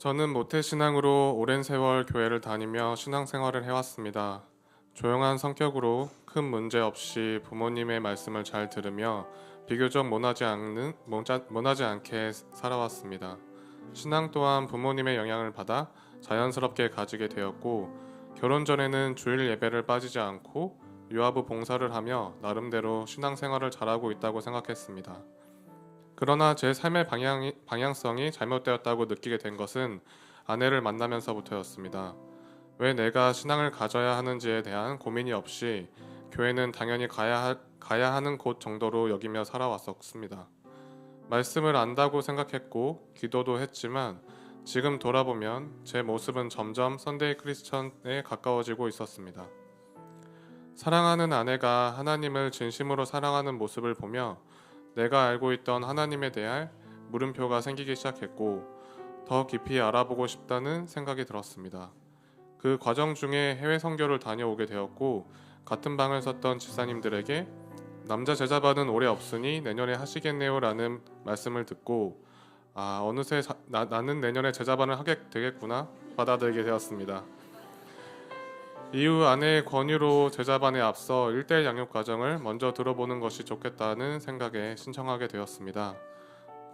저는 모태신앙으로 오랜 세월 교회를 다니며 신앙생활을 해왔습니다. 조용한 성격으로 큰 문제 없이 부모님의 말씀을 잘 들으며 비교적 모나지 않게 살아왔습니다. 신앙 또한 부모님의 영향을 받아 자연스럽게 가지게 되었고, 결혼 전에는 주일 예배를 빠지지 않고 유아부 봉사를 하며 나름대로 신앙생활을 잘하고 있다고 생각했습니다. 그러나 제 삶의 방향성이 잘못되었다고 느끼게 된 것은 아내를 만나면서부터였습니다. 왜 내가 신앙을 가져야 하는지에 대한 고민이 없이 교회는 당연히 가야 하는 곳 정도로 여기며 살아왔었습니다. 말씀을 안다고 생각했고 기도도 했지만 지금 돌아보면 제 모습은 점점 선데이 크리스천에 가까워지고 있었습니다. 사랑하는 아내가 하나님을 진심으로 사랑하는 모습을 보며 내가 알고 있던 하나님에 대한 물음표가 생기기 시작했고, 더 깊이 알아보고 싶다는 생각이 들었습니다. 그 과정 중에 해외 선교를 다녀오게 되었고, 같은 방을 썼던 집사님들에게 남자 제자반은 올해 없으니 내년에 하시겠네요 라는 말씀을 듣고, 어느새 나는 내년에 제자반을 하게 되겠구나 받아들이게 되었습니다. 이후 아내의 권유로 제자반에 앞서 1대1 양육 과정을 먼저 들어보는 것이 좋겠다는 생각에 신청하게 되었습니다.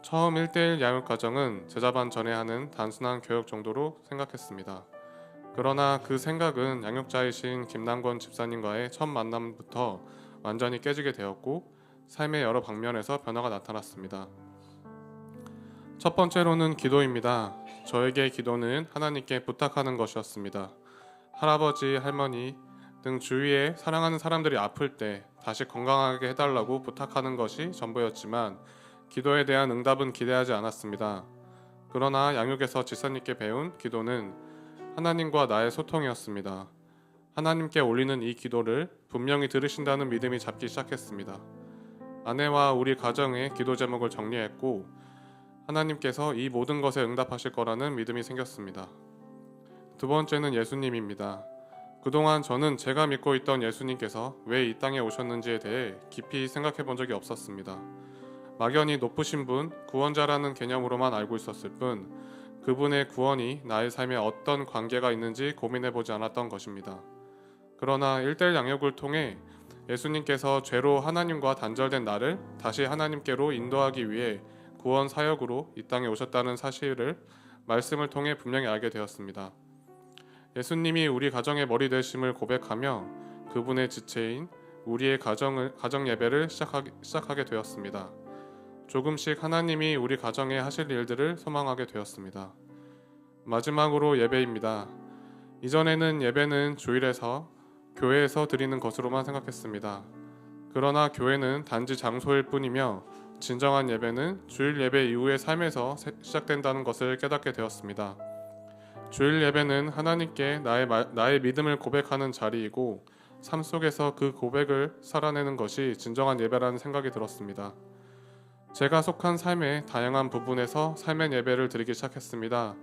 처음 1대1 양육 과정은 제자반 전에 하는 단순한 교육 정도로 생각했습니다. 그러나 그 생각은 양육자이신 김남권 집사님과의 첫 만남부터 완전히 깨지게 되었고, 삶의 여러 방면에서 변화가 나타났습니다. 첫 번째로는 기도입니다. 저에게 기도는 하나님께 부탁하는 것이었습니다. 할아버지, 할머니 등 주위에 사랑하는 사람들이 아플 때 다시 건강하게 해달라고 부탁하는 것이 전부였지만 기도에 대한 응답은 기대하지 않았습니다. 그러나 양육에서 집사님께 배운 기도는 하나님과 나의 소통이었습니다. 하나님께 올리는 이 기도를 분명히 들으신다는 믿음이 잡기 시작했습니다. 아내와 우리 가정의 기도 제목을 정리했고, 하나님께서 이 모든 것에 응답하실 거라는 믿음이 생겼습니다. 두 번째는 예수님입니다. 그동안 저는 제가 믿고 있던 예수님께서 왜 이 땅에 오셨는지에 대해 깊이 생각해 본 적이 없었습니다. 막연히 높으신 분, 구원자라는 개념으로만 알고 있었을 뿐 그분의 구원이 나의 삶에 어떤 관계가 있는지 고민해 보지 않았던 것입니다. 그러나 1대1 양육을 통해 예수님께서 죄로 하나님과 단절된 나를 다시 하나님께로 인도하기 위해 구원 사역으로 이 땅에 오셨다는 사실을 말씀을 통해 분명히 알게 되었습니다. 예수님이 우리 가정의 머리 되심을 고백하며 그분의 지체인 우리의 가정 예배를 시작하게 되었습니다. 조금씩 하나님이 우리 가정에 하실 일들을 소망하게 되었습니다. 마지막으로 예배입니다. 이전에는 예배는 주일에서 교회에서 드리는 것으로만 생각했습니다. 그러나 교회는 단지 장소일 뿐이며 진정한 예배는 주일 예배 이후의 삶에서 시작된다는 것을 깨닫게 되었습니다. 주일 예배는 하나님께 나의 믿음을 고백하는 자리이고, 삶 속에서 그 고백을 살아내는 것이 진정한 예배라는 생각이 들었습니다. 제가 속한 삶의 다양한 부분에서 삶의 예배를 드리기 시작했습니다.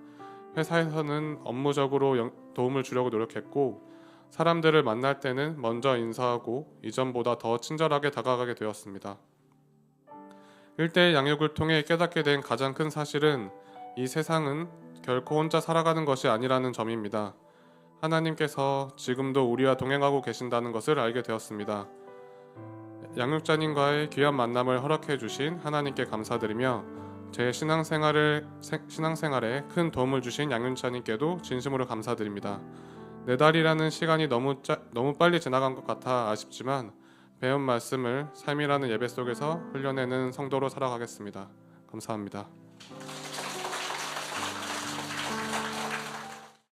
회사에서는 업무적으로 도움을 주려고 노력했고, 사람들을 만날 때는 먼저 인사하고 이전보다 더 친절하게 다가가게 되었습니다. 1대1 양육을 통해 깨닫게 된 가장 큰 사실은 이 세상은 결코 혼자 살아가는 것이 아니라는 점입니다. 하나님께서 지금도 우리와 동행하고 계신다는 것을 알게 되었습니다. 양육자님과의 귀한 만남을 허락해 주신 하나님께 감사드리며 제 신앙생활에 큰 도움을 주신 양육자님께도 진심으로 감사드립니다. 4달이라는 시간이 너무 빨리 지나간 것 같아 아쉽지만 배운 말씀을 삶이라는 예배 속에서 흘려내는 성도로 살아가겠습니다. 감사합니다.